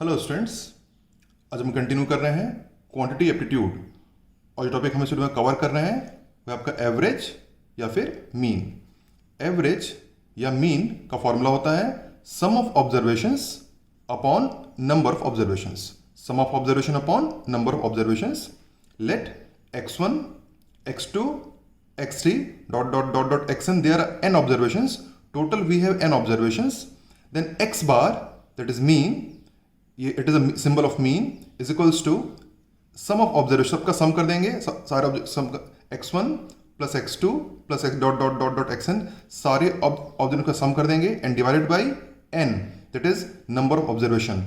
Hello students, आज हम continue कर रहे हैं क्वांटिटी एप्टीट्यूड। और जो टॉपिक हम इस वीडियो में कवर कर रहे हैं वह आपका एवरेज या फिर मीन। एवरेज या मीन का फॉर्मूला होता है sum of observations upon number of observations. Sum of observation upon number of observations. Let x1 x2 x3 dot dot dot dot xn, there are n observations. Total we have n observations. Then x bar, that is mean, ये it is a symbol of mean, is equals to sum of observation. सबका sum कर देंगे, सारे sum x1 plus x2 plus x dot dot dot dot xn, सारे observation का sum कर देंगे and divided by n, that is number of observation.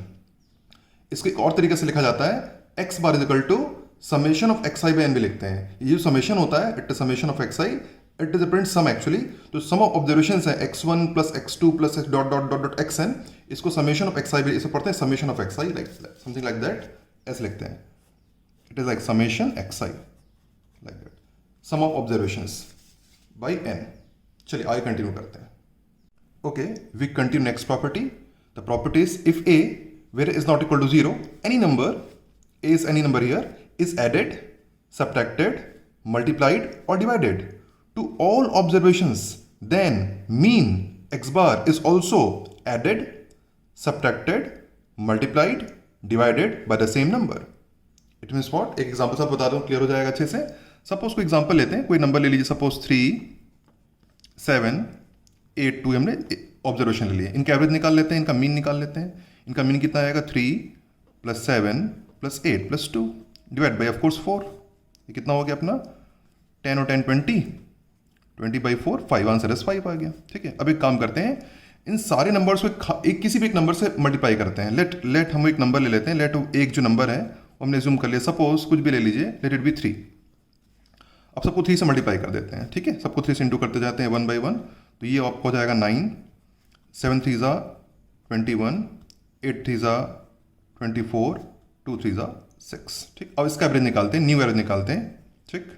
इसको एक और तरीके से लिखा जाता है x bar is equal to summation of xi by n भी लिखते हैं। ये जो समेशन होता है it is summation of xi, it is a print sum actually. तो सम ऑफ ऑब्जर्वेशंस है x1 plus x2 plus x dot dot dot dot xn, इसको समेशन ऑफ xi भी इसे पढ़ते हैं summation of xi, like something like that, ऐसे लिखते हैं। It is like summation xi like that, sum of observations by n। चलिए आगे कंटिन्यू करते हैं। Okay, we continue next property. The property is if a where is not equal to 0, any number, a is any number here, is added, subtracted, multiplied or divided to all observations, then mean x bar is also added, subtracted, multiplied, divided by the same number. It means what? एक example सब बता दूं, clear हो जाएगा अच्छे से। Suppose कोई example लेते हैं, कोई नंबर ले लीजिए, सपोज 3 7 8 2 हमने ऑब्जर्वेशन ले लिए। इनका एवरेज निकाल लेते हैं, इनका मीन निकाल लेते हैं। इनका मीन कितना आएगा 3 plus 7 plus 8 plus 2 divide by of course 4। ये कितना हो गया अपना 10 और 10 20 बाई 4, 5, आंसर इज 5 आ गया। ठीक है, अब एक काम करते हैं, इन सारे नंबर्स को एक किसी भी एक नंबर से मल्टीप्लाई करते हैं। लेट हम एक नंबर ले लेते हैं। लेट एक जो नंबर है वो हमने ज्यूम कर लिया, सपोज कुछ भी ले लीजिए, लेट इट बी 3। अब सबको 3 से मल्टीप्लाई कर देते हैं। ठीक है, सबको 3 से इंटू करते जाते हैं 1 बाई 1। तो ये आपको हो जाएगा 9, 7 3 ज़ा 21, 8 3 ज़ा 24, 2 3 ज़ा 6। ठीक, अब इसका एवरेज निकालते हैं, न्यू एवरेज निकालते हैं। ठीक,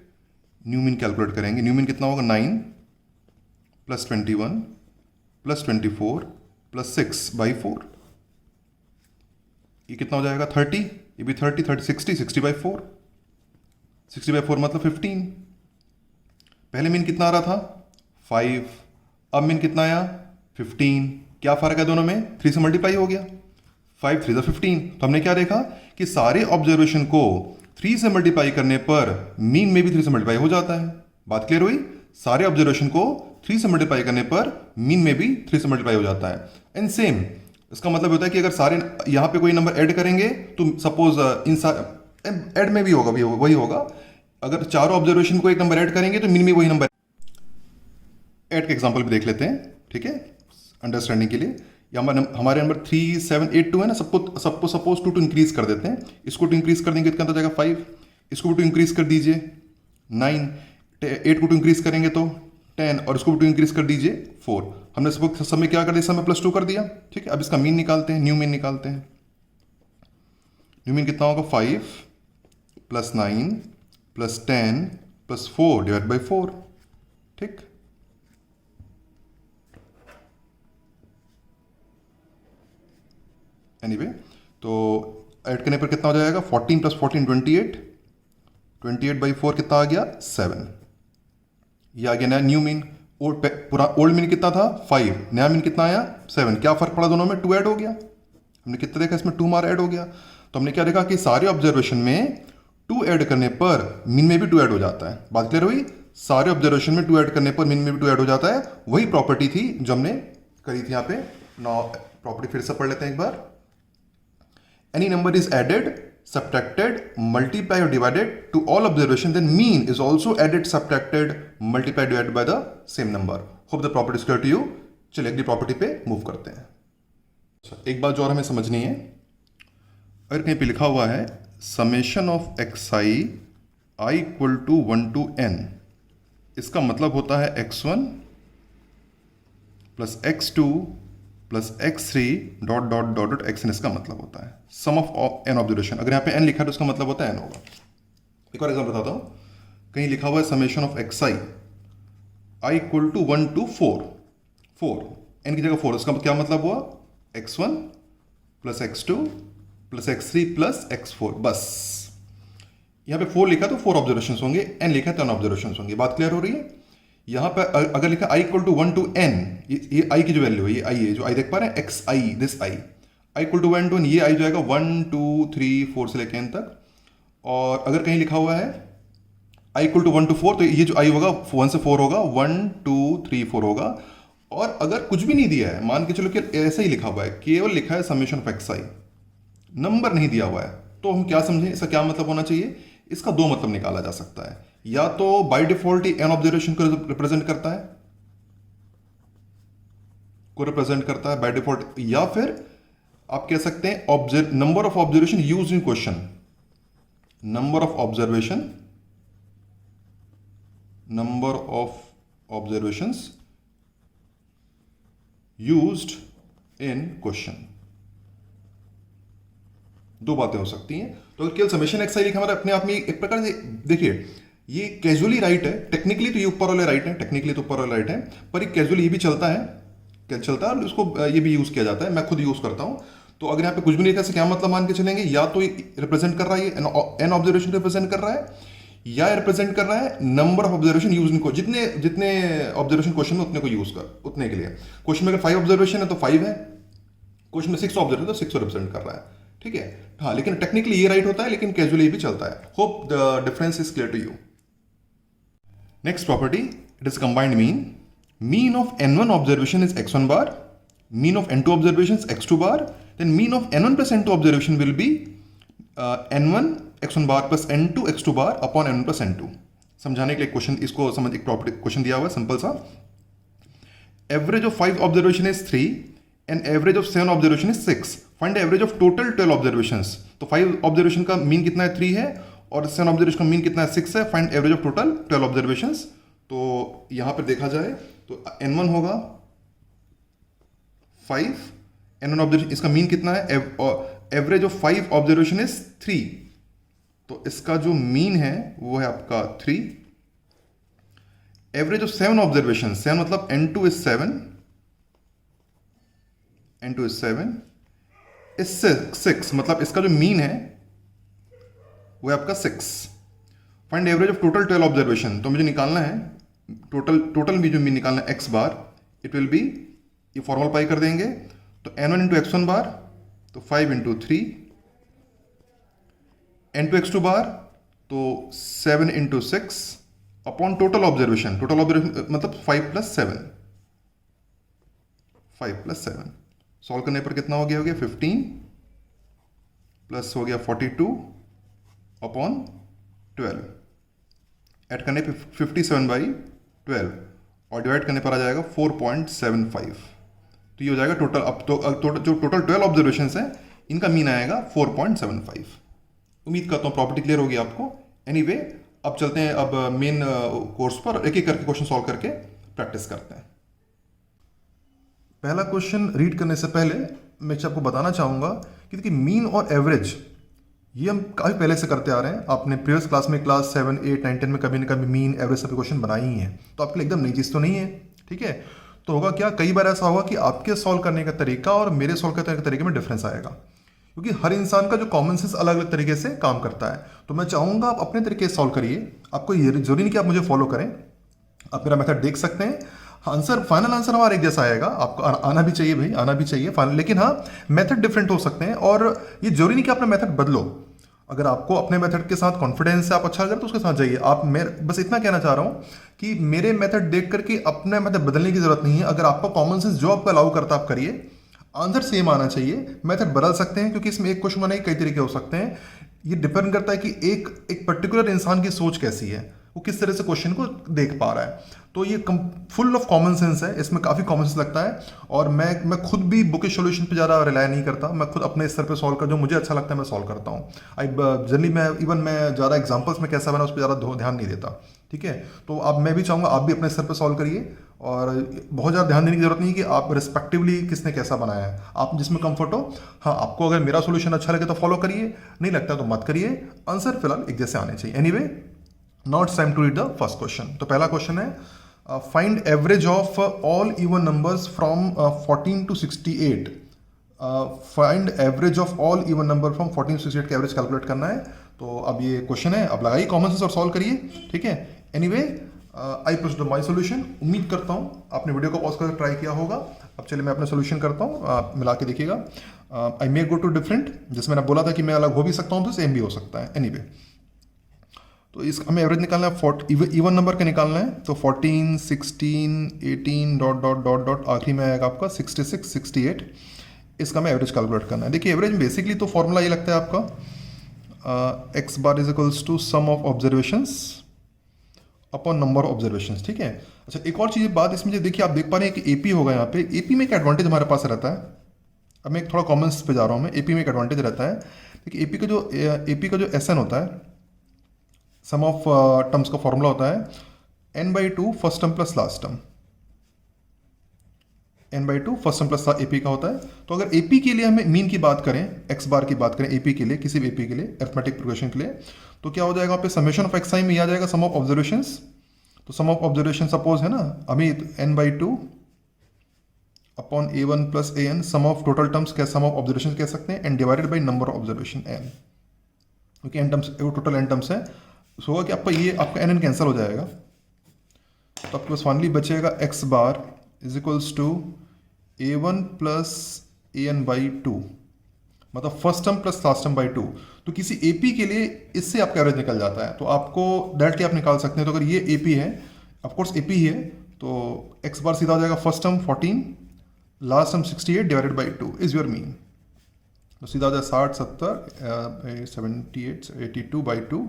न्यू मीन कैलकुलेट करेंगे। न्यू मीन कितना होगा 9 प्लस 21 प्लस 24 प्लस 6 बाई 4। ये कितना हो जाएगा 30, ये भी 30 60 60 बाई 4, 60 बाई 4 मतलब 15। पहले मीन कितना आ रहा था 5, अब मीन कितना आया 15। क्या फर्क है दोनों में? 3 से मल्टीप्लाई हो गया, 5 3 15। तो हमने क्या देखा कि सारे ऑब्जर्वेशन को 3 से मल्टीप्लाई करने पर मीन में भी 3 से मल्टीप्लाई हो जाता है। बात क्लियर हुई? सारे ऑब्जर्वेशन को 3 से मल्टीप्लाई करने पर मीन में भी 3 से मल्टीप्लाई हो जाता है। एंड सेम इसका मतलब होता है कि अगर सारे यहाँ पे कोई नंबर ऐड करेंगे तो सपोज इन ऐड में भी होगा, वही होगा। अगर चारों ऑब्जर्वेशन को एक नंबर ऐड करेंगे तो मीन में वही नंबर। ऐड के एग्जाम्पल भी देख लेते हैं, ठीक है, अंडरस्टैंडिंग के लिए। हमारे नंबर 3 7 8 2 है ना, सबको सपोज 2 इंक्रीज कर देते हैं। इसको 2 इंक्रीज कर देंगे कितना हो जाएगा 5, इसको भी 2 इंक्रीज कर दीजिए 9, 8 को 2 इंक्रीज करेंगे तो 10, और इसको भी 2 इंक्रीज कर दीजिए 4। हमने सब में क्या कर दिया, सब में +2 कर दिया। ठीक है, अब इसका मीन निकालते हैं, न्यू मीन निकालते हैं। न्यू मीन कितना होगा 5 plus 9 plus 10 plus 4 divide by 4। ठीक, एनीवे तो ऐड करने पर कितना हो जाएगा 14 प्लस 14 28, 28 बाई 4 कितना आ गया 7। ये आ गया नया न्यू मीन। ओल्ड मीन कितना था 5, नया मीन कितना आया 7। क्या फर्क पड़ा दोनों में? 2 ऐड हो गया। हमने कितना देखा इसमें 2 हमारा ऐड हो गया। तो हमने क्या देखा कि सारे ऑब्जर्वेशन में 2 ऐड करने पर मीन में भी 2 ऐड हो जाता है। बात क्लियर हुई? सारे ऑब्जर्वेशन में 2 ऐड करने पर मीन में भी 2 ऐड हो जाता है। वही प्रॉपर्टी थी जो हमने करी थी यहाँ पे। नौ प्रॉपर्टी फिर से पढ़ लेते हैं एक बार। Any number is added, subtracted, multiplied or divided to all observation, then mean is also added, subtracted, multiplied, divided by the same number. Hope the property is clear to you. चलिए अगली property पे move करते हैं। एक बात जो और हमें समझनी है, अगर कहीं पे लिखा हुआ है summation of xi i equal to 1 to n, इसका मतलब होता है x1 plus x2 plus x3 dot dot dot dot xn, इसका मतलब होता है सम ऑफ n ऑब्जर्वेशन। अगर यहाँ पे n लिखा है तो उसका मतलब होता है n होगा। एक और एग्जाम्पल बताता हूँ, कहीं लिखा हुआ है summation of xi i equal to 1 to 4, n की जगह 4, उसका क्या मतलब हुआ x1 plus x2 plus x3 plus x4, बस। यहाँ पे 4 लिखा तो 4 ऑब्जर्वेशन होंगे, n लिखा है 10 ऑब्जर्वेशन होंगे। बात क्लियर हो रही है? यहाँ पे अगर लिखा i equal to 1 to n, ये i की जो वैल्यू है, ये i है, जो i देख पा रहे हैं, xi, this i equal to 1 to n, ये i जाएगा 1 2 3 4 से लेकर n तक। और अगर कहीं लिखा हुआ है i इक्वल टू 1 to 4, तो ये जो i होगा 1 से 4 होगा, 1 2 3 4 होगा। और अगर कुछ भी नहीं दिया है, मान के चलो कि ऐसा ही लिखा हुआ है, केवल लिखा है समेशन ऑफ xi, नंबर नहीं दिया हुआ है, तो हम क्या समझें, इसका क्या मतलब होना चाहिए? इसका दो मतलब निकाला जा सकता है, या तो by default he n observation को रिप्रेजेंट करता है बाय डिफॉल्ट, या फिर आप कह सकते हैं number of observation used in question, number of observations used in question. दो बातें हो सकती हैं। तो अगर केवल समेशन एक्स आई लिखा हमारा अपने आप में एक प्रकार से, देखिए ये कैजुअली राइट है, टेक्निकली तो ये ऊपर वाले राइट है, पर ये कैजुअली ये भी चलता है, क्या चलता है, और उसको ये भी यूज किया जाता है, मैं खुद यूज करता हूं। तो अगर यहाँ पे कुछ भी नहीं लिखा, क्या मतलब मान के चलेंगे, या तो ये रिप्रेजेंट कर रहा है, एन ऑब्जर्वेशन रिप्रेजेंट कर रहा है, या रिप्रेजेंट कर रहा है नंबर ऑफ ऑब्जर्वेशन यूज इनको, जितने ऑब्जर्वेशन क्वेश्चन में उतने को यूज कर, उतने के लिए। क्वेश्चन में अगर 5 ऑब्जर्वेशन है तो 5 है, क्वेश्चन में 6 ऑब्जर्वेशन तो 6 को रिप्रेजेंट कर रहा है, ठीक है। हाँ, लेकिन टेक्निकली ये राइट होता है, लेकिन कैजुअली भी चलता है। Hope the difference is clear to you. Next property, it is combined mean. Mean of n1 observation is x1 bar, mean of n2 observation x2 bar, then mean of n1 plus n2 observation will be n1 x1 bar plus n2 x2 bar upon n1 plus n2। समझाने के लिए question, इसको समझ, एक property question दिया हुआ है simple सा। Average of 5 observation is 3 and average of 7 observation is 6, find average of total 12 observations. तो 5 ऑब्जर्वेशन का मीन कितना है, 3 है, और 7 ऑब्जर्वेशन का मीन कितना है, 6 है, find average of total 12 observations. तो यहां पर देखा जाए तो n1 होगा 5, n1 ऑब्जर्वेशन, इसका मीन कितना है, एवरेज ऑफ 5 ऑब्जर्वेशन इज 3, तो इसका जो मीन है वो है आपका 3। एवरेज ऑफ 7 ऑब्जर्वेशन, 7 मतलब n2 इज 7, n2 is 7, इस 6 मतलब इसका जो मीन है वो है आपका 6। Find average of total 12 observation, तो मुझे निकालना है टोटल भी जो मीन निकालना है x bar, it will be, ये फॉर्मल पाई कर देंगे, तो n1 इंटू x1 बार, तो 5 इंटू 3, n2 x2 बार, तो 7 इंटू 6 अपॉन टोटल ऑब्जर्वेशन मतलब 5 प्लस 7। सॉल्व करने पर कितना हो गया 15 प्लस हो गया 42 अपॉन 12, ऐड करने पे 57/12 और डिवाइड करने पर आ जाएगा 4.75। तो ये हो जाएगा टोटल। अब तो जो टोटल 12 ऑब्जर्वेशन है इनका मीन आएगा 4.75। उम्मीद करता हूँ प्रॉपर्टी क्लियर होगी आपको। एनीवे, अब चलते हैं अब मेन कोर्स पर, एक एक करके क्वेश्चन सॉल्व करके प्रैक्टिस करते हैं। पहला क्वेश्चन रीड करने से पहले मैं आपको बताना चाहूँगा कि देखिए मीन और एवरेज ये हम काफ़ी पहले से करते आ रहे हैं। आपने प्रीवियस क्लास में क्लास 7, 8, 9, 10 में कभी ना कभी मीन एवरेज सब क्वेश्चन बनाई ही हैं, तो आपके लिए एकदम नई चीज़ तो नहीं है, ठीक है। तो होगा क्या, कई बार ऐसा होगा कि आपके सॉल्व करने का तरीका और मेरे सॉल्व करने के तरीके में डिफरेंस आएगा, क्योंकि हर इंसान का जो कॉमन सेंस अलग अलग तरीके से काम करता है। तो मैं चाहूँगा आप अपने तरीके से सॉल्व करिए, आपको ये जरूरी नहीं कि आप मुझे फॉलो करें, आप मेरा मेथड देख सकते हैं। आंसर, फाइनल आंसर हमारा एक जैसा आएगा, आपको आना भी चाहिए भाई, आना भी चाहिए फाइनल, लेकिन हाँ मेथड डिफरेंट हो सकते हैं, और ये जरूरी नहीं कि अपना मेथड बदलो। अगर आपको अपने मेथड के साथ कॉन्फिडेंस है, आप अच्छा करें तो उसके साथ जाइए। आप मैं बस इतना कहना चाह रहा हूँ कि मेरे मेथड देख करके अपने मेथड बदलने की जरूरत नहीं है। अगर आपका कॉमन सेंस जो आपको अलाउ करता है आप करिए, आंसर सेम आना चाहिए। मेथड बदल सकते हैं क्योंकि इसमें एक क्वेश्चन बनाने के कई तरीके हो सकते हैं। ये डिपेंड करता है कि एक पर्टिकुलर इंसान की सोच कैसी है, वो किस तरह से क्वेश्चन को देख पा रहा है। तो ये फुल ऑफ कॉमन सेंस है, इसमें काफ़ी कॉमन सेंस लगता है। और मैं खुद भी बुकिश सॉल्यूशन पे ज़्यादा रिलाय नहीं करता, मैं खुद अपने स्तर पे सॉल्व कर, जो मुझे अच्छा लगता है मैं सॉल्व करता हूँ। जनरली मैं ज़्यादा एग्जांपल्स में कैसा बना उस पर ज़्यादा ध्यान नहीं देता, ठीक है। तो अब मैं भी चाहूँगा आप भी अपने स्तर पर सॉल्व करिए, और बहुत ज़्यादा ध्यान देने की जरूरत नहीं है कि आप रिस्पेक्टिवली किसने कैसा बनाया है, आप जिसमें कंफर्ट हो। हाँ, आपको अगर मेरा सोल्यूशन अच्छा लगे तो फॉलो करिए, नहीं लगता तो मत करिए। आंसर फिलहाल एक जैसे आने चाहिए। Anyway, now it's time to read the first question. तो पहला क्वेश्चन है, find average of all even numbers from 14 to 68 find average of all even number from 14 to 68 का एवरेज कैलकुलेट करना है। तो अब ये क्वेश्चन है, अब लगाइए कॉमन सेंस और सॉल्व करिए, ठीक है। Anyway I proceed to my solution. उम्मीद करता हूँ आपने वीडियो को पॉज करके ट्राई किया होगा। अब चलिए मैं अपना सॉल्यूशन करता हूँ, आप मिला के देखिएगा। आई मे गो टू डिफरेंट, जैसे मैंने बोला था कि मैं अलग हो भी सकता हूँ तो सेम भी हो सकता है। एनीवे तो इस हमें एवरेज निकालना है, इवन नंबर का निकालना है। तो 14, 16, 18 डॉट डॉट डॉट डॉट आखिरी में आएगा आपका 66, 68। इसका हमें एवरेज कैलकुलेट करना है। देखिए एवरेज में बेसिकली तो फॉर्मूला ये लगता है आपका x bar is equals to sum of observations upon number of observations, ठीक है। अच्छा एक और चीज़ बात इसमें देखिए, आप देख पा रहे हैं कि एपी होगा यहाँ पे। एपी में एक एडवांटेज हमारे पास रहता है, अब मैं एक थोड़ा कॉमन्स पे जा रहा हूँ मैं। एपी में एक एडवांटेज रहता है, देखिए एपी का जो एसएन होता है, सम ऑफ टर्म्स का फॉर्मूला होता है n/2 first term plus last term. n/2 first term plus AP का होता है। तो अगर एपी के लिए हमें मीन की बात करें, एक्स बार की बात करें एपी के लिए, किसी भी एपी के लिए अरिथमेटिक प्रोग्रेशन के लिए, तो क्या हो जाएगा वहाँ पे समेशन ऑफ एक्स आई में आ जाएगा सम ऑफ ऑब्जर्वेशंस। तो सम ऑफ ऑब्जर्वेशन सपोज है ना अभी n/2 upon a1 plus an, sum of total terms क्या सम ऑफ ऑब्जर्वेशन कह सकते हैं, and divided by number of observation n, क्योंकि n terms total n terms है। सो होगा कि आपका n कैंसिल हो जाएगा, तो आपके पास फाइनली बचेगा x bar is equals to a1 plus an/2, मतलब first term plus last term by 2। तो किसी एपी के लिए इससे आपका एवरेज निकल जाता है, तो आपको डायरेक्टली आप निकाल सकते हैं। तो अगर ये एपी है, ऑफकोर्स एपी ही है, तो x बार सीधा हो जाएगा first term 14, last term 68 divided by 2 is your mean. तो सीधा हो जाए 60, 70, 78, 82 बाई 2,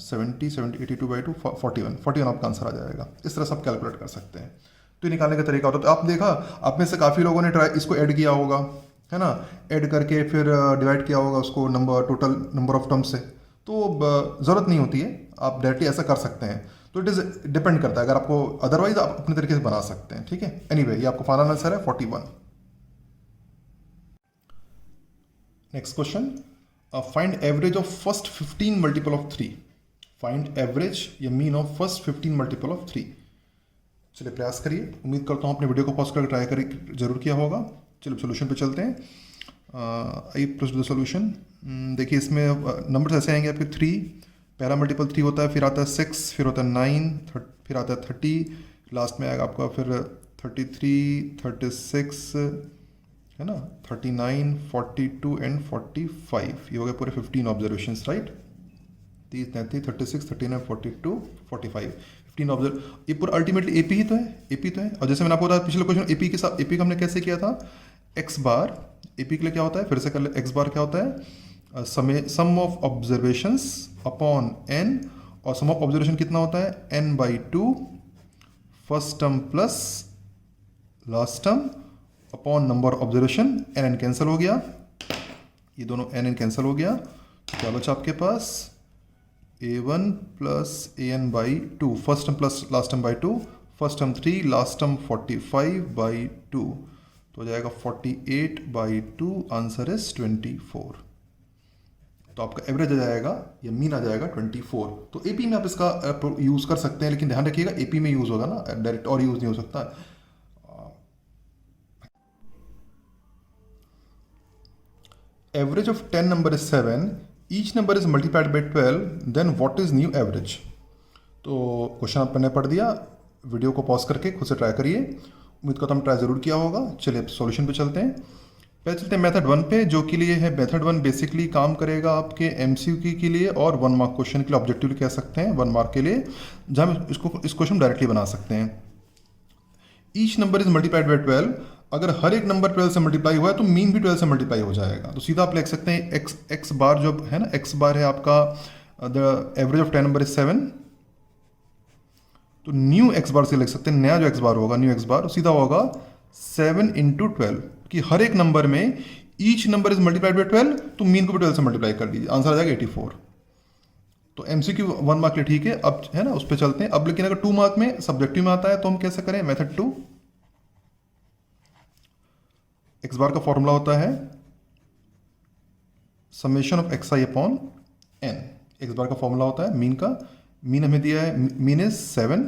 70, 82 बाई 2, 41 आपका आंसर आ जाएगा। इस तरह सब कैलकुलेट कर सकते हैं। तो ये निकालने का तरीका होता है। तो आप देखा, आप में से काफ़ी लोगों ने ट्राई इसको ऐड किया होगा, है ना, ऐड करके फिर डिवाइड किया होगा उसको टोटल नंबर ऑफ टर्म्स से। तो ज़रूरत नहीं होती है, आप डायरेक्टली ऐसा कर सकते हैं। तो इट इज़ डिपेंड करता है, अगर आपको अदरवाइज आप अपने तरीके से बना सकते हैं, ठीक है। एनीवे ये आपका फाइनल आंसर है 41। Next question, find average of first 15 multiple of 3। Find average या mean of first 15 multiple of 3। चलिए प्रयास करिए। उम्मीद करता हूँ अपने वीडियो को पॉज करके ट्राई करिए, जरूर किया होगा। चलिए सोल्यूशन पे चलते हैं। आई प्लस द सोल्यूशन। देखिए इसमें नंबर्स ऐसे आएंगे आपके 3, पहला मल्टीपल 3 होता है, फिर आता है 6, फिर होता है 9, फिर आता है 30, लास्ट में आएगा आपका फिर 33, 36, है ना, 39, 42 एंड 45। ये हो गए पूरे 15 ऑब्जर्वेशंस, राइट। 30, 39, 36, 39, 42, 45, 15 ऑब्जर्व। ये पूरा अल्टीमेटली एपी ही तो है, एपी तो है। और जैसे मैंने आपको बताया पिछले क्वेश्चन, एपी के साथ एपी का हमने कैसे किया था, एक्स बार एपी के लिए क्या होता है, फिर से कर ले। एक्स बार क्या होता है, sum of observations upon N, और सम ऑफ ऑब्जर्वेशन कितना होता है, n/2 first term plus last term upon number observation. N cancel हो गया, ये दोनों एन कैंसिल हो गया। तो क्या बचा आपके पास, a1 plus an/2 first term plus last term by 2, first term 3, last term 45/2, तो हो जाएगा 48/2। Answer is 24। तो आपका एवरेज आ जाएगा या मीन आ जाएगा 24। तो एपी में आप इसका यूज़ कर सकते हैं, लेकिन ध्यान रखिएगा एपी में यूज़ होगा ना, डायरेक्ट और यूज़ नहीं हो सकता। Average of 10 number is 7, each number is multiplied by 12, then what is new average. तो क्वेश्चन आपने पढ़ दिया, वीडियो को पॉज करके खुद से ट्राई करिए। उम्मीद करता हूँ ट्राई जरूर किया होगा। चलिए सॉल्यूशन पे चलते हैं। पहले चलते हैं मेथड 1 पे, जो के लिए है मेथड 1 बेसिकली काम करेगा आपके एमसीक्यू के लिए और 1 मार्क क्वेश्चन के लिए, ऑब्जेक्टिव कह सकते हैं 1 मार्क के लिए, जहाँ हम इस क्वेश्चन डायरेक्टली बना सकते हैं। Each number is multiplied by 12, अगर हर एक नंबर 12 से मल्टीप्लाई हुआ है तो मीन भी 12 से मल्टीप्लाई हो जाएगा। तो सीधा आप लिख सकते हैं एक्स बार जो है ना, एक्स बार है आपका the average of 10 number is 7, तो न्यू एक्स बार से लिख सकते हैं, नया जो एक्स बार होगा न्यू एक्स बार सीधा होगा 7 × 12, कि हर एक नंबर में each number is multiplied by 12, तो मीन को भी 12 से मल्टीप्लाई कर दीजिए, आंसर आ जाएगा 84। तो एमसीक्यू 1 मार्क के लिए ठीक है, अब है ना उस पर चलते हैं। अब लेकिन अगर 2 मार्क में सब्जेक्टिव में आता है तो हम कैसे करें, मेथड 2। एक्स बार का फॉर्मूला होता है summation of x i upon n. X bar का फॉर्मूला होता है मीन का, मीन हमें दिया है, mean is 7,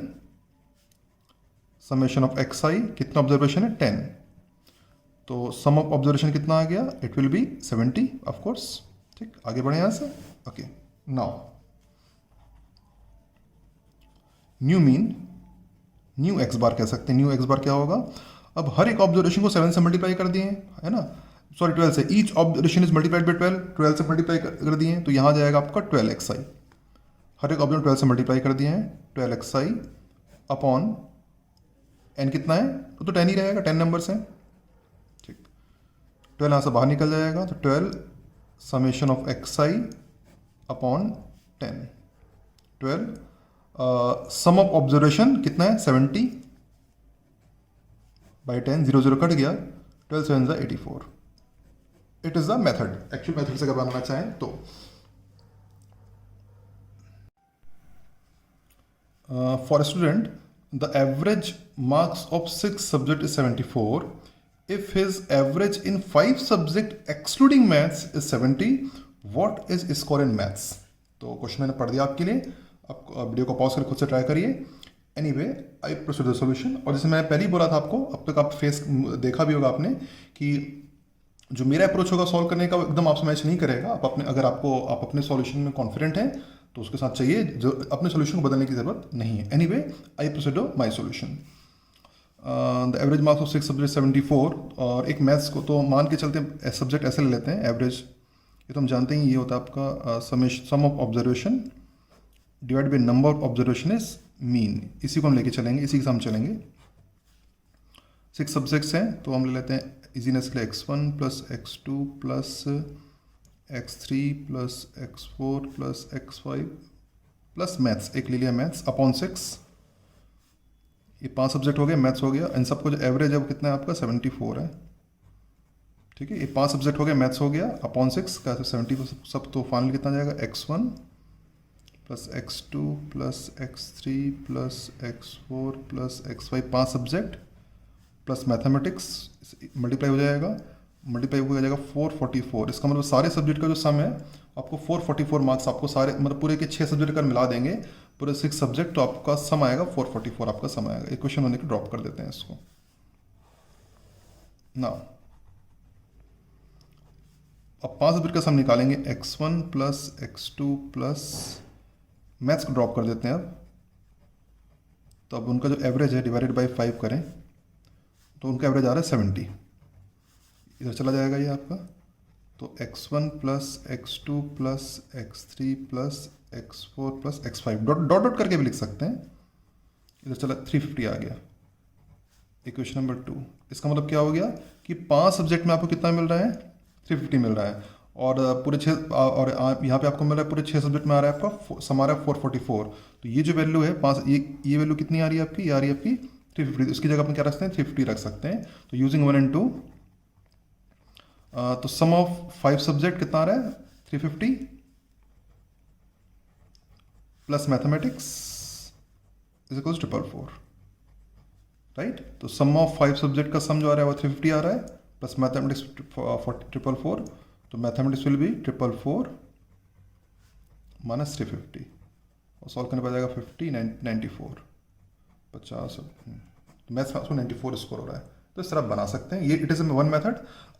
summation of x i कितना ऑब्जर्वेशन है 10, तो सम ऑफ ऑब्जर्वेशन कितना आ गया, it will be 70 of course. ठीक, आगे बढ़े यहाँ से। Okay, now new mean, new x bar कह सकते हैं। न्यू एक्स बार क्या होगा, अब हर एक ऑब्जर्वेशन को 7 से मल्टीप्लाई कर दिए, है ना, सॉरी 12 से, each observation is multiplied by 12 से मल्टीप्लाई कर दिए, तो यहाँ जाएगा आपका 12xi। हर एक ऑब्जर्वेशन 12 से मल्टीप्लाई कर दिए हैं, 12xi अपॉन एन कितना है, तो 10 ही रहेगा, 10 नंबर्स हैं। ठीक, 12 यहाँ से बाहर निकल जाएगा, तो 12 summation of xi upon 10। 12 sum of observation कितना है 70 बाई 10, 0 0 कट गया, 12 7 ज़ा 84। It is the method, actual method से अगर बनाना चाहें तो। For student the average marks of 6 subject is 74 if his average in 5 subject excluding maths is 70, what is score in maths. तो question मैंने पढ़ दिया आपके लिए, आप वीडियो को पॉज कर खुद से ट्राई करिए। Anyway I proceed the solution. और जैसे मैंने पहले ही बोला था आपको, अब तक आप फेस देखा भी होगा आपने कि जो मेरा अप्रोच होगा सॉल्व करने का एकदम आपसे मैच नहीं करेगा। आप अपने, अगर आप अपने सॉल्यूशन में कॉन्फिडेंट हैं तो उसके साथ चाहिए, जो अपने सॉल्यूशन को बदलने की जरूरत नहीं है। Anyway I proceed my solution. The average marks of 6 subject 74, और एक मैथ्स को तो मान के चलते हैं सब्जेक्ट ऐसे ले लेते हैं एवरेज, ये तो हम जानते हैं, ये होता है आपका sum of observation divide by number of observation is mean. इसी को हम लेके चलेंगे, इसी के साथ हम चलेंगे। 6 सब्जेक्ट्स हैं तो हम ले लेते हैं इजीनेस के लिए x1 plus x2 plus x3 plus x4 plus x5 plus maths, एक ले लिया मैथ्स अपॉन 6। ये 5 सब्जेक्ट हो गए, मैथ्स हो गया। इन सबको जो एवरेज है वो कितना है आपका 74 है। ठीक है, ये 5 सब्जेक्ट हो गए, मैथ्स हो गया, अपॉन 6 का 70 सब, तो फाइनल कितना जाएगा x1 plus x2 plus x3 plus x4 plus x5, 5 subject plus mathematics multiply हो जाएगा, मल्टीप्लाई हो जाएगा 444। इसका मतलब सारे सब्जेक्ट का जो सम है आपको 444 मार्क्स, आपको सारे मतलब पूरे के 6 सब्जेक्ट अगर मिला देंगे पूरे 6 सब्जेक्ट, तो आपका सम आएगा 444, आपका सम आएगा। एक क्वेश्चन होने के ड्रॉप कर देते हैं इसको ना। अब 5 सब्जेक्ट का सम निकालेंगे, x1 plus x2 plus maths को ड्रॉप कर देते हैं अब। तो अब उनका जो एवरेज है डिवाइडेड बाई 5 करें तो उनका एवरेज आ रहा है 70, इधर चला जाएगा ये आपका। तो x1 plus x2 plus x3 plus x4 plus x5 dot dot करके भी लिख सकते हैं, इधर चला 350 आ गया। इक्वेशन नंबर 2, इसका मतलब क्या हो गया कि 5 सब्जेक्ट में आपको कितना मिल रहा है 350 मिल रहा है, और पूरे 6, और यहाँ पे आपको मिल रहा है पूरे 6 सब्जेक्ट में आ रहा है आपका सम आ रहा है 444। तो ये जो वैल्यू है 5, ये वैल्यू कितनी आ रही है आपकी, ये आ रही है आपकी 350। उसकी जगह अपन क्या रख सकते हैं 350 रख सकते हैं। तो यूजिंग 1 and 2, तो सम ऑफ 5 सब्जेक्ट कितना आ रहा है 350 plus mathematics is equal to 444, right. तो सम ऑफ 5 सब्जेक्ट का सम जो आ रहा है वो 350 आ रहा है प्लस मैथमेटिक्स 444। तो मैथमेटिक्स विल बी 444 माइनस 350, और सॉल्व करने पर जाएगा 50 94 50। मैथ्स में आपको 94 स्कोर हो रहा है, तो इस तरह बना सकते हैं। ये इट इज वन मेथड,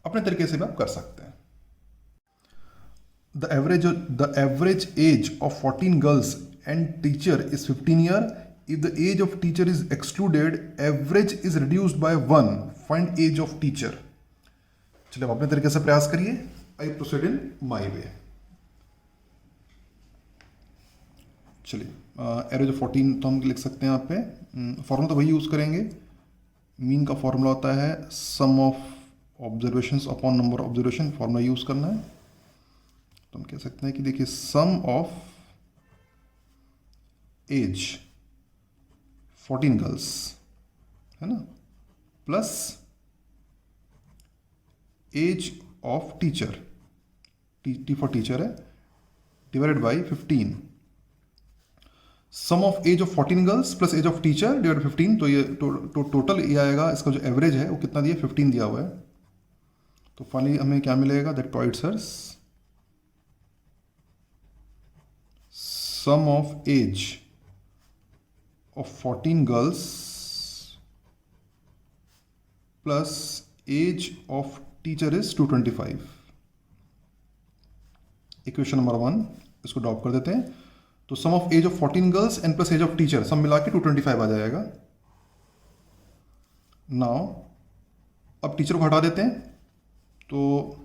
अपने तरीके से भी आप कर सकते हैं। The average age of 14 girls and teacher is 15 year. If the age of teacher is excluded, average is reduced by 1, find age of teacher. चलिए आप अपने तरीके से प्रयास करिए। I proceed in my way. चलिए एवरेज ऑफ 14 तो हम लिख सकते हैं यहाँ पे, फॉर्मूला तो वही यूज़ करेंगे। मीन का फॉर्मूला होता है sum of observations upon number observation, formula use करना है। तो हम कह सकते हैं कि देखिए सम ऑफ एज 14 गर्ल्स है ना, plus age of teacher, t for teacher है, divided by 15। Sum of age of 14 girls plus age of teacher divide 15। तो ये टोटल ये आएगा, इसका जो एवरेज है वो कितना दिया 15 दिया हुआ है। तो फाइनली हमें क्या मिलेगा, दैट टॉइट्सर्स sum of age of 14 girls plus age of teacher is 225। Equation number 1 इसको ड्रॉप कर देते हैं। तो sum of age of 14 girls and plus age of teacher सब मिला के 225 आ जाएगा। नाउ अब टीचर को हटा देते हैं, तो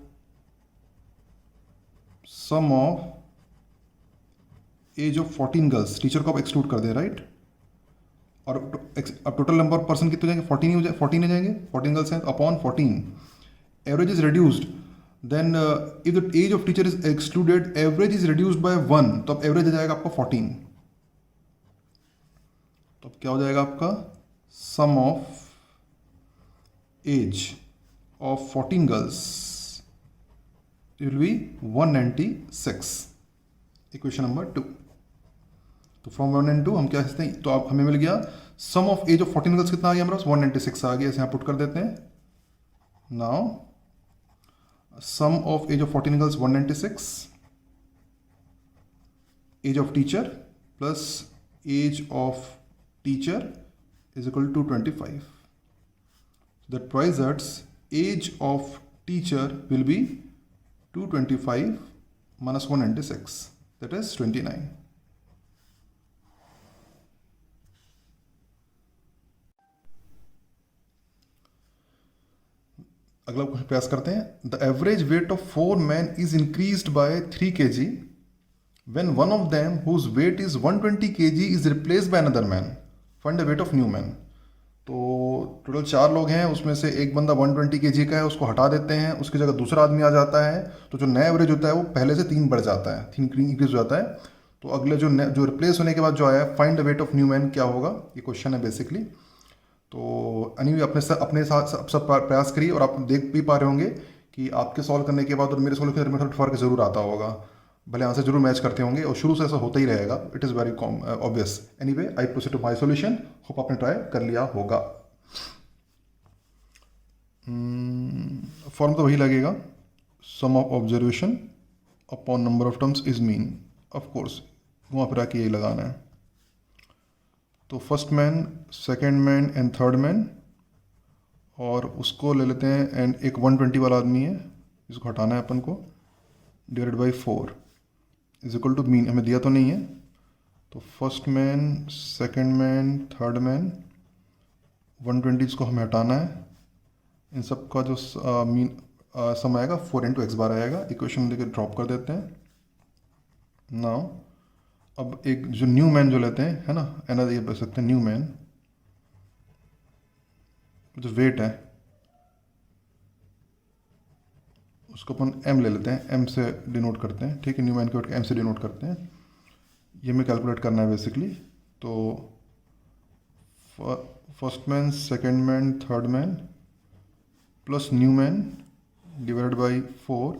sum of age of 14 girls, teacher को आप एक्सक्लूड कर दें, राइट। और अब टोटल नंबर ऑफ पर्सन कितने हो जाएंगे, 14 हो 14 हो जाएंगे, 14 गर्ल्स हैं, upon 14 average is reduced, then if the age of teacher is excluded average is reduced by 1, तो अब एवरेज आ जाएगा आपका 14। तो अब क्या हो जाएगा आपका, sum of age of 14 girls will be 196। Equation number 2। तो फ्रॉम 1 and 2 हम क्या कहते हैं, तो आप हमें मिल गया सम ऑफ एज ऑफ 14 गर्ल्स कितना आ गया हमारे पास, 196 आ गया। इसे यहाँ पुट कर देते हैं। Now sum of age of 14 girls 196, age of teacher plus age of teacher is equal to 25। That provides that's age of teacher will be 225 minus 196, that is 29। अगला क्वेश्चन प्रयास करते हैं। The average weight of 4 men is increased by 3 kg when one of them whose weight is 120 kg is replaced by another man, find the weight of new man। तो total 4 लोग हैं, उसमें से एक बंदा 120 kg का है, उसको हटा देते हैं, उसकी जगह दूसरा आदमी आ जाता है, तो जो नया एवरेज होता है वो पहले से 3 बढ़ जाता है, 3 इंक्रीज हो जाता है। तो अगले जो रिप्लेस होने के बाद जो आया, find the weight of new man, क्या होगा, ये क्वेश्चन है बेसिकली। तो एनीवे अपने साथ सब प्रयास करिए, और आप देख भी पा रहे होंगे कि आपके सॉल्व करने के बाद और मेरे सॉल्व करने में थोड़ा फर्क जरूर आता होगा, भले आंसर जरूर मैच करते होंगे, और शुरू से ऐसा होता ही रहेगा, it is very obvious. Anyway I proceed to my solution, hope आपने ट्राई कर लिया होगा। फॉर्म तो वही लगेगा, sum of observation upon number of terms is mean, of course घुमा फिरा के यही लगाना है। तो first man, second mean and third mean, और उसको ले लेते हैं, एंड एक 120 वाला आदमी है, इसको हटाना है अपन को, divided by 4 is equal to mean, हमें दिया तो नहीं है। तो first man, second man, third man, 120 को हमें हटाना है, इन सब का जो मीन सम आएगा 4 इंटू एक्स बार आएगा। इक्वेशन लेकर ड्रॉप कर देते हैं। नाउ अब एक जो न्यू मैन जो लेते हैं, है ना, एनदर ये बता सकते हैं न्यू मैन, जो वेट है उसको अपन एम ले लेते हैं, एम से डिनोट करते हैं, ठीक है, न्यू मैन के वेट एम से डिनोट करते हैं। ये हमें कैलकुलेट करना है बेसिकली। तो first man, second man, third man plus new man divided by 4,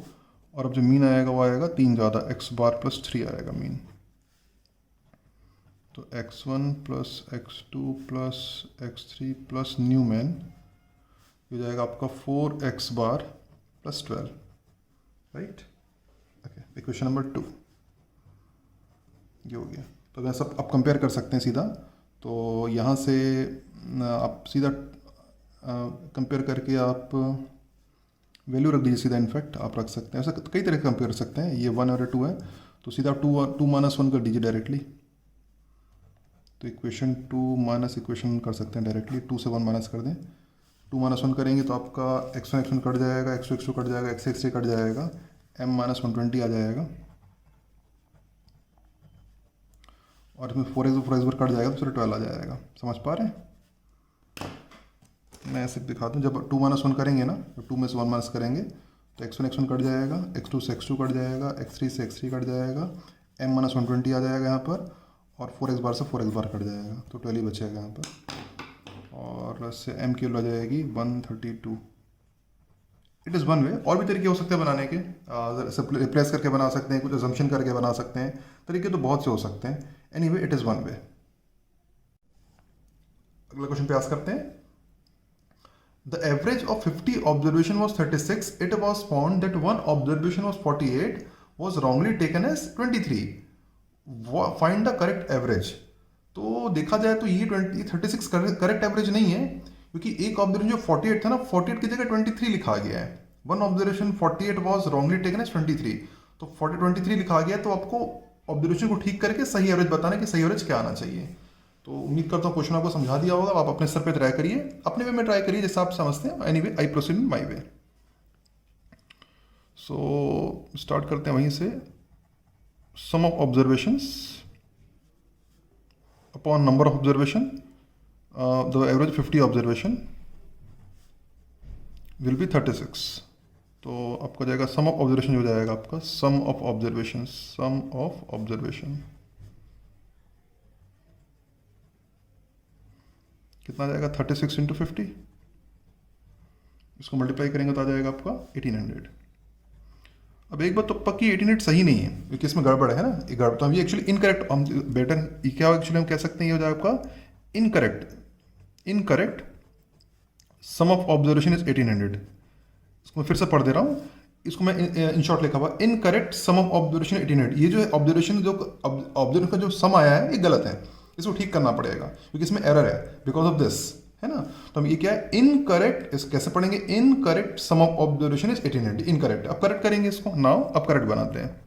और अब जो मीन आएगा वो आएगा 3 ज़्यादा, एक्स बार प्लस 3 आएगा मीन। तो x1 plus x2 plus x3 plus new mean, ये जाएगा आपका 4x bar plus 12, right. Okay, equation number 2 ये हो गया। तो वैसे आप कंपेयर कर सकते हैं सीधा, तो यहाँ से आप सीधा कंपेयर करके आप वैल्यू रख दीजिए सीधा, इनफैक्ट आप रख सकते हैं, ऐसा कई तरह का कंपेयर कर सकते हैं। ये 1 और 2 है, तो सीधा 2 माइनस 1 कर दीजिए डायरेक्टली। तो इक्वेशन 2 माइनस इक्वेशन कर सकते हैं डायरेक्टली, 2 से 1 माइनस कर दें, 2 माइनस 1 करेंगे तो आपका x1 x1 कट जाएगा, x2 x2 कट जाएगा, x x कट जाएगा, m माइनस 120 आ जाएगा, और इसमें 4x कट जाएगा तो फिर 12 आ जाएगा। समझ पा रहे हैं? मैं ऐसे दिखाता हूँ, जब 2 माइनस 1 करेंगे ना, तो 2 में से 1 माइनस करेंगे तो x1 x1 कट जाएगा, x2 से x2 कट जाएगा, x3 से x3 कट जाएगा, m माइनस 120 आ जाएगा यहाँ पर, और 4x बार से 4x बार कट जाएगा, तो 12 ही बचेगा यहाँ पर, और इससे m की वैल्यू आ जाएगी 132। It is one way. और भी तरीके हो सकते हैं बनाने के, रिप्लेस करके बना सकते हैं, कुछ अजम्पशन करके बना सकते हैं, तरीके तो बहुत से हो सकते हैं। Anyway it is one way. अगला क्वेश्चन प्रयास करते हैं। The average of 50 observation was 36. It was found that one observation was 48 was wrongly taken as 23. Find the correct average. तो देखा जाए तो ये 36 करेक्ट एवरेज नहीं है, क्योंकि एक ऑब्जर्वेशन जो 48 था ना, 48 की जगह 23 लिखा गया है। One observation 48 was wrongly taken as 23, तो 23 लिखा गया, तो आपको ऑब्जर्वेशन को ठीक करके सही एवरेज बताना है कि सही एवरेज क्या आना चाहिए। तो उम्मीद करता हूँ क्वेश्चन आपको समझा दिया होगा। आप अपने स्तर पे ट्राई करिए, अपने वे में ट्राई करिए जैसे आप समझते हैं। Anyway I proceed in my way. So start करते हैं वहीं से। Sum of observations upon number of observation, the average 50 observation will be 36। तो आपका जाएगा सम ऑफ ऑब्जर्वेशन, हो जाएगा आपका sum of observation, sum of observation कितना जाएगा 36 इंटू 50, इसको मल्टीप्लाई करेंगे तो आ जाएगा आपका 1800। अब एक बात तो पक्की 1800 सही नहीं है, क्योंकि इसमें गड़बड़ है ना, ये गड़बड़, तो हम ये एक्चुअली इनकरेक्ट, हम बेटर ये क्या एक्चुअली हम कह सकते हैं, ये हो जाएगा आपका incorrect sum of observation is 1800। इसको मैं फिर से पढ़ दे रहा हूँ, इसको मैं इन शॉर्ट लिखा हुआ इनकरेक्ट सम ऑफ ऑब्जर्वेशन 1800। ये जो है ऑब्जर्वेशन, जो ऑब्जर्वेशन का जो सम आया है ये गलत है, इसको ठीक करना पड़ेगा क्योंकि इसमें एरर है बिकॉज ऑफ दिस, है ना। तो हम ये क्या है इनकरेक्ट, इस कैसे पढ़ेंगे, incorrect sum of observation is 1800, incorrect. अब करेक्ट करेंगे इसको, नाउ अब करेक्ट बनाते हैं।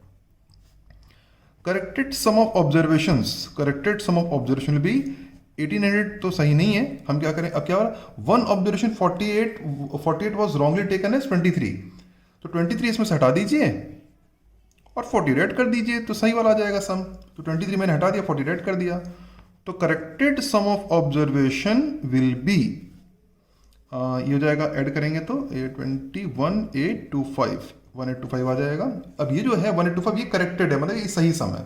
Corrected sum of observations, corrected sum of observation will be 1800, तो सही नहीं है, हम क्या करें, अब क्या हो रहा, one observation 48 was wrongly taken as 23, तो 23 इसमें से हटा दीजिए और 40 ऐड कर दीजिए, तो सही वाला आ जाएगा सम। तो 23 मैंने हटा दिया, 40 ऐड कर दिया, तो corrected sum of observation will be, ये हो जाएगा, ऐड करेंगे तो 1825 आ जाएगा। अब ये जो है 1825 ये करेक्टेड है, मतलब ये सही सम है।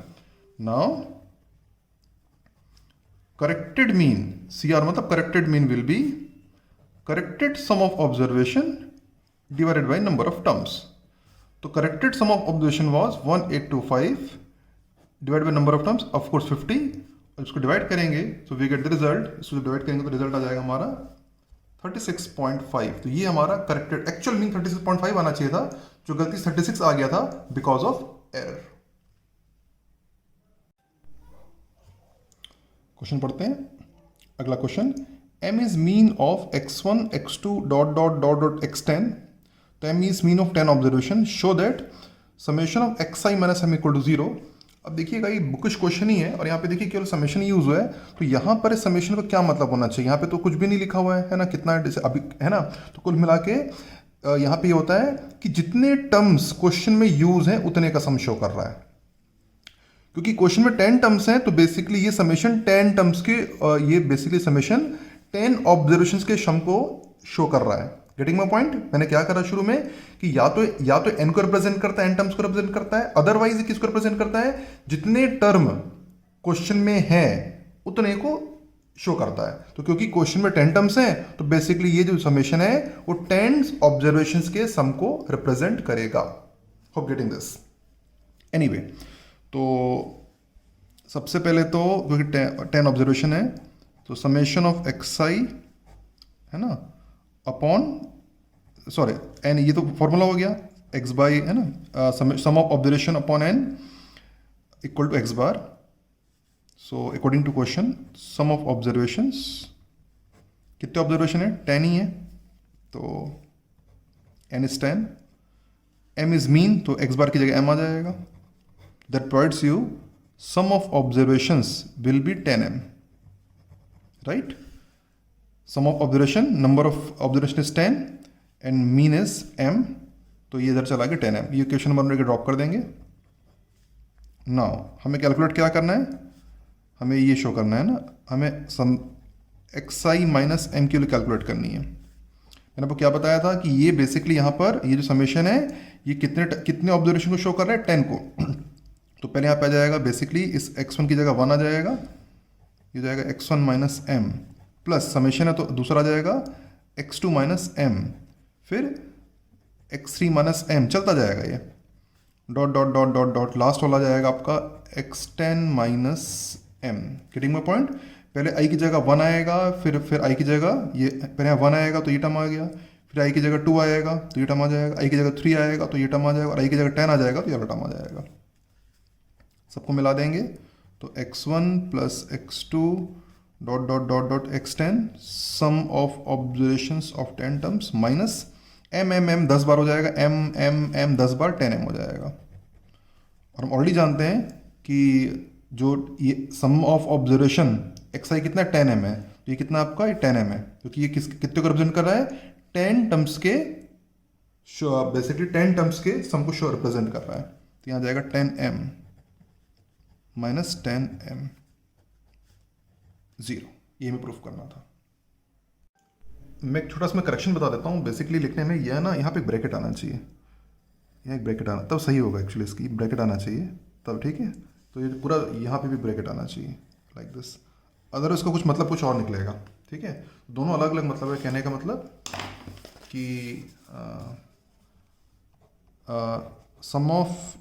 नाउ करेक्टेड मीन, CR मतलब corrected mean will be corrected sum of observation divided by number of terms. तो corrected sum of observation was 1825 divide by number of terms, of course 50, इसको divide करेंगे तो we get the result, इसको divide करेंगे तो result आ जाएगा हमारा 36.5। तो ये हमारा करेक्टेड, एक्चुअल मीन 36.5 आना चाहिए था, जो गलती 36 आ गया था बिकॉज ऑफ एरर। क्वेश्चन पढ़ते हैं, अगला question, m is mean of x1 x2 dot dot dot dot x10, तो m is mean of 10 observation, show that summation of xi minus m equal to 0। अब देखिएगा ये बुकिश क्वेश्चन ही है और यहाँ पे देखिए केवल समेशन ही यूज हुआ है, तो यहाँ पर इस समेशन का क्या मतलब होना चाहिए, यहाँ पे तो कुछ भी नहीं लिखा हुआ है ना, कितना जैसे अभी है ना, तो कुल मिला के यहाँ पे ये होता है कि जितने टर्म्स क्वेश्चन में यूज हैं उतने का सम शो कर रहा है। क्योंकि क्वेश्चन में 10 टर्म्स हैं, तो बेसिकली ये समेशन 10 टर्म्स के, ये बेसिकली समेशन 10 ऑब्जर्वेशंस के सम को शो कर रहा है। गेटिंग माय पॉइंट, मैंने क्या करा शुरू में कि या तो n को रिप्रेजेंट करता है, n टर्म्स को रिप्रेजेंट करता है, अदरवाइज किसको रिप्रेजेंट करता है, जितने टर्म क्वेश्चन में है उतने को शो करता है। तो क्योंकि क्वेश्चन में 10 टर्म्स हैं, तो बेसिकली ये जो समेशन है वो 10 ऑब्जर्वेशंस के सम को रिप्रेजेंट करेगा। Hope getting this. एनीवे, तो सबसे पहले तो क्योंकि 10 ऑब्जर्वेशन है, तो समेशन ऑफ xi है ना अपॉन, सॉरी n, ये तो फॉर्मूला हो गया x बाई, है ना, sum of observation upon n equal to x bar. So according to question sum of observations, कितने ऑब्जर्वेशन है, 10 ही है, तो n is 10, m is mean, तो x बार की जगह m आ जाएगा। That provides you sum of observations will be 10m, right? Sum of observation, number of observation is 10 and mean is m, तो ये इधर चला गया 10m, ये क्वेश्चन नंबर में ड्रॉप कर देंगे। नाउ हमें कैलकुलेट क्या करना है, हमें ये शो करना है ना, हमें सम xi माइनस m की कैलकुलेट करनी है। मैंने आपको क्या बताया था कि ये बेसिकली यहाँ पर ये जो समेशन है ये कितने ऑब्जर्वेशन को शो कर रहा है, 10 को। तो पहले यहाँ पे आ जाएगा बेसिकली इस x1 की जगह 1 आ जाएगा, ये जाएगा x1 minus m plus summation है तो दूसरा आ जाएगा x2 माइनस m, फिर x3 माइनस m, चलता जाएगा ये dot dot dot dot dot, last वाला जाएगा आपका x10 minus m। Getting my point, पहले i की जगह 1 आएगा, फिर i की जगह ये पहले यहाँ 1 आएगा तो ये टर्म आ गया, फिर i की जगह 2 आएगा तो ये टर्म आ जाएगा, i की जगह 3 आएगा तो ये टर्म आ जाएगा, और i की जगह 10 आ जाएगा तो ये वाला टर्म आ जाएगा। सबको मिला देंगे तो x1 plus x2 dot dot dot dot x10 sum of observations of 10 terms minus m 10 बार हो जाएगा, m 10 बार 10m हो जाएगा। और हम ऑलरेडी जानते हैं कि जो ये सम ऑफ ऑब्जर्वेशन xi कितना 10m है, तो ये कितना आपका, ये 10m है, क्योंकि ये कितने को रिप्रेजेंट कर रहा है, 10 टर्म्स के, बेसिकली 10 टर्म्स के सम को शो रिप्रेजेंट कर रहा है। तो यहाँ जाएगा 10m माइनस 10m 0, ये हमें प्रूफ करना था। मैं एक छोटा सा मैं करेक्शन बता देता हूँ। बेसिकली लिखने में यह ना, यहाँ पे एक ब्रैकेट आना चाहिए, यहाँ एक ब्रैकेट आना, तब सही होगा एक्चुअली, इसकी ब्रैकेट आना चाहिए तब, ठीक है। तो ये पूरा यहाँ पे भी ब्रैकेट आना चाहिए लाइक दिस, अदर उसका कुछ मतलब कुछ और निकलेगा, ठीक है। दोनों अलग अलग मतलब है, कहने का मतलब कि सम ऑफ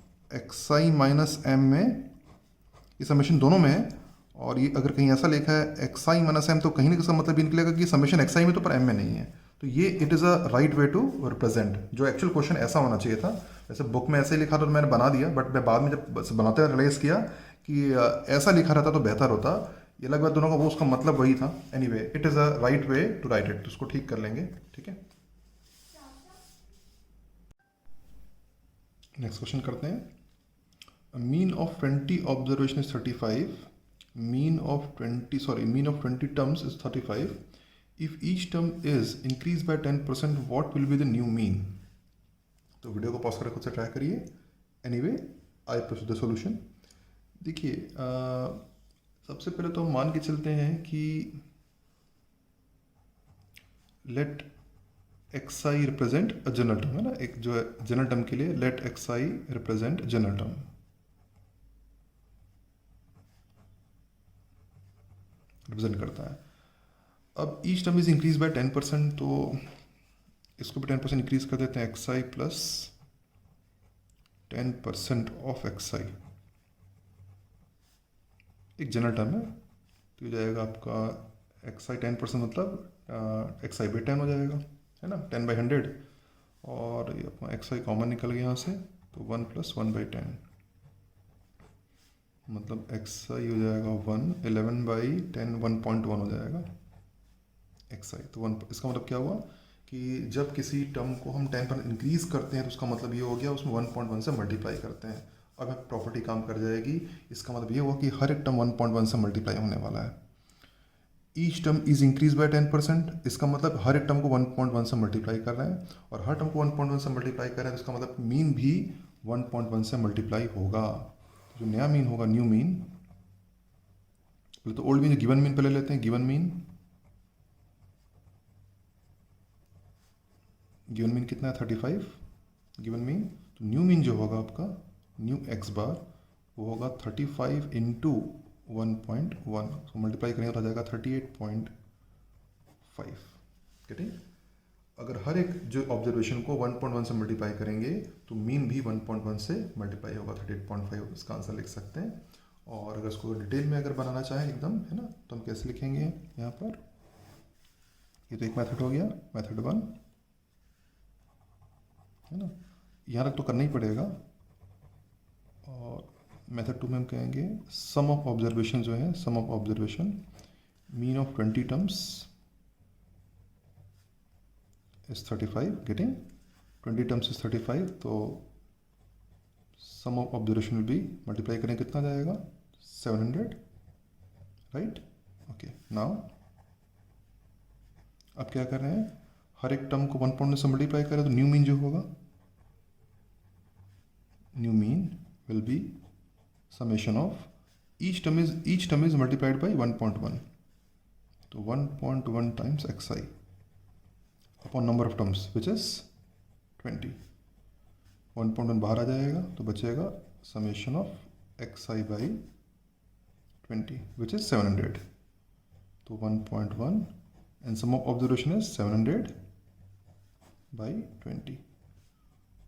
xi माइनस m में ये समेशन दोनों में है, और ये अगर कहीं ऐसा लिखा है xi माइनस m तो कहीं ना इसका मतलब ये निकलेगा कि समेशन xi में तो पर m में नहीं है। तो ये it is a right way to represent, जो एक्चुअल क्वेश्चन ऐसा होना चाहिए था। वैसे बुक में ऐसे लिखा तो मैंने बना दिया, बट मैं बाद में जब बनाते हुए रियलाइज़ किया कि ऐसा लिखा रहता तो बेहतर होता। ये लग दोनों का वो उसका मतलब वही था। Anyway it is a right way to write it, तो उसको ठीक कर लेंगे, ठीक है। नेक्स्ट क्वेश्चन करते हैं। Mean of 20 observation is 35, mean of 20 terms is 35। If each term is increase by 10%, what will be the new mean. तो वीडियो को पॉज करके खुद से ट्राई करिए। Anyway I proceed the solution. देखिए सबसे पहले तो हम मान के चलते हैं कि let xi represent a general term, है ना, एक जो है जनरल टर्म के लिए let xi represent general term. Represent करता है। अब each term is increase by 10%, तो इसको भी 10% इंक्रीज कर देते हैं, xi प्लस 10% ऑफ xi, एक जनरल टर्म है। तो ये जाएगा आपका xi 10% मतलब xi बाई 10 हो जाएगा, है ना, 10/100। और ये अपना xi कॉमन निकल गया यहाँ से, तो 1 + 1/10 मतलब xi हो जाएगा 1, 11/10 1.1 हो जाएगा xi। तो 1, इसका मतलब क्या हुआ कि जब किसी टर्म को हम 10 पर इंक्रीज करते हैं तो उसका मतलब ये हो गया उसमें 1.1 से मल्टीप्लाई करते हैं। अब प्रॉपर्टी काम कर जाएगी। इसका मतलब ये हुआ कि हर एक टर्म 1.1 से मल्टीप्लाई होने वाला है। Each term is increase by 10%, इसका मतलब हर एक टर्म को 1.1 से मल्टीप्लाई कर रहे हैं, और हर टर्म को 1.1 से मल्टीप्लाई कर रहे हैं, तो इसका मतलब मीन भी 1.1 से मल्टीप्लाई होगा। जो नया मीन होगा, न्यू मीन, पहले तो ओल्ड मीन, गिवन मीन पहले लेते हैं। गिवन मीन कितना है, 35 गिवन मीन। तो न्यू मीन जो होगा आपका, न्यू x बार, वो होगा 35 इंटू 1.1, तो मल्टीप्लाई करेंगे तो आ जाएगा 38.5। गेटिंग। अगर हर एक जो ऑब्जर्वेशन को 1.1 से मल्टीप्लाई करेंगे तो मीन भी 1.1 से मल्टीप्लाई होगा, 38.5 इसका आंसर लिख सकते हैं। और अगर इसको डिटेल में अगर बनाना चाहें एकदम, है ना, तो हम कैसे लिखेंगे यहाँ पर। ये तो एक मेथड हो गया, मेथड 1, है ना, यहाँ तक तो करना ही पड़ेगा। और मेथड 2 में हम कहेंगे सम ऑफ ऑब्जर्वेशन जो है, sum of observation mean of 20 terms is 35। Getting, 20 terms is 35, तो sum of observation will be, multiply करें कितना जाएगा, 700, राइट। ओके, नाउ अब क्या कर रहे हैं, हर एक टर्म को 1.1 से मल्टीप्लाई करें, तो न्यू मीन जो होगा, new mean will be summation of each term is multiplied by 1.1, तो 1.1 times xi upon number of terms which is 20। 1.1 बाहर आ जाएगा तो बचेगा summation of xi by 20 which is 700। तो 1.1 and sum of observation is 700 by 20,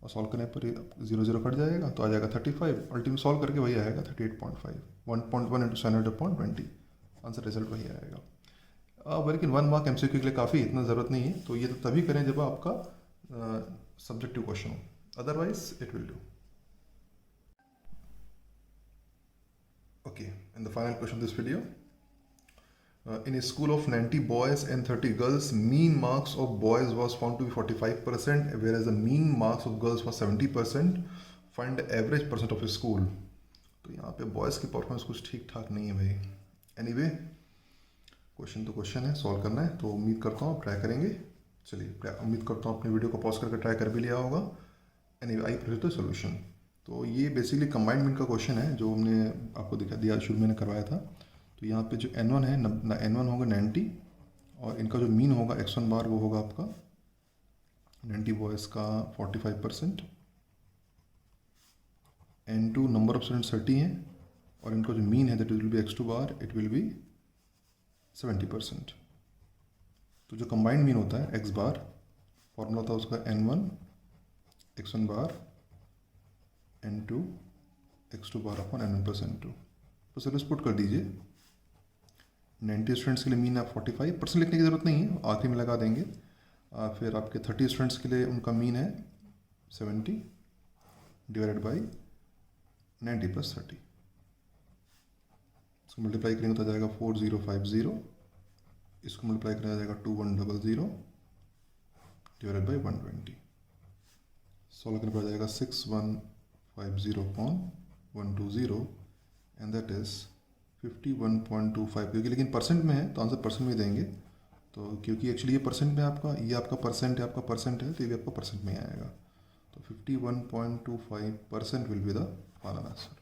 और solve करने पर 0 0 cut जाएगा तो आ जाएगा 35। अल्टीमेट सॉल्व करके वही आएगा 38.5। 1.1 इंटू 700/20, आंसर रिजल्ट वही आएगा। लेकिन 1 मार्क एमसीक्यू के लिए काफ़ी, इतना ज़रूरत नहीं है। तो ये तो तभी करें जब आपका सब्जेक्टिव क्वेश्चन हो, otherwise it will do. Okay, in the final question this video, In a school of 90 boys and 30 girls, mean marks of boys was found to be 45%, whereas the mean marks of girls was 70%. Find the average percent of a school. तो यहाँ पे boys की performance कुछ ठीक ठाक नहीं है भाई. एनीवे क्वेश्चन तो क्वेश्चन है, सॉल्व करना है, तो उम्मीद करता हूँ आप ट्राई करेंगे. चलिए उम्मीद करता हूँ अपने वीडियो को पॉज करके ट्राई कर भी लिया होगा. Anyway I present the solution. तो ये बेसिकली कंबाइंड मीन का क्वेश्चन है जो हमने आपको दिखा दिया, शुरू में करवाया था. तो यहाँ पे जो n1 है, n1 होगा 90 और इनका जो मीन होगा x1 बार वो होगा आपका 90 बॉयज़ का 45%. n2 नंबर ऑफ स्टूडेंट्स 30 हैं और इनका जो मीन है that will be x2 bar, it will be 70%. तो जो कंबाइंड मीन होता है x बार, फॉर्मूला था उसका n1 x1 बार n2 x2 bar upon n1+n2. तो सर्विस पुट कर दीजिए. 90 स्टूडेंट्स के लिए मीन आप 45% लिखने की ज़रूरत नहीं है, आखिरी में लगा देंगे. फिर आपके 30 स्टूडेंट्स के लिए उनका मीन है 70 डिवाइडेड बाई 90 + 30. इसको मल्टीप्लाई करेंगे तो आ जाएगा 4050. इसको मल्टीप्लाई करें आ जाएगा 2100 डिवाइडेड बाई 120. सॉल्व करने पर आ जाएगा 6150/120 एंड दैट इज़ 51.25. क्योंकि लेकिन परसेंट में है तो आंसर परसेंट में देंगे. तो क्योंकि एक्चुअली ये परसेंट में आपका, ये आपका परसेंट है, आपका परसेंट है, तो ये भी आपका परसेंट में आएगा. तो 51.25% will be the final answer.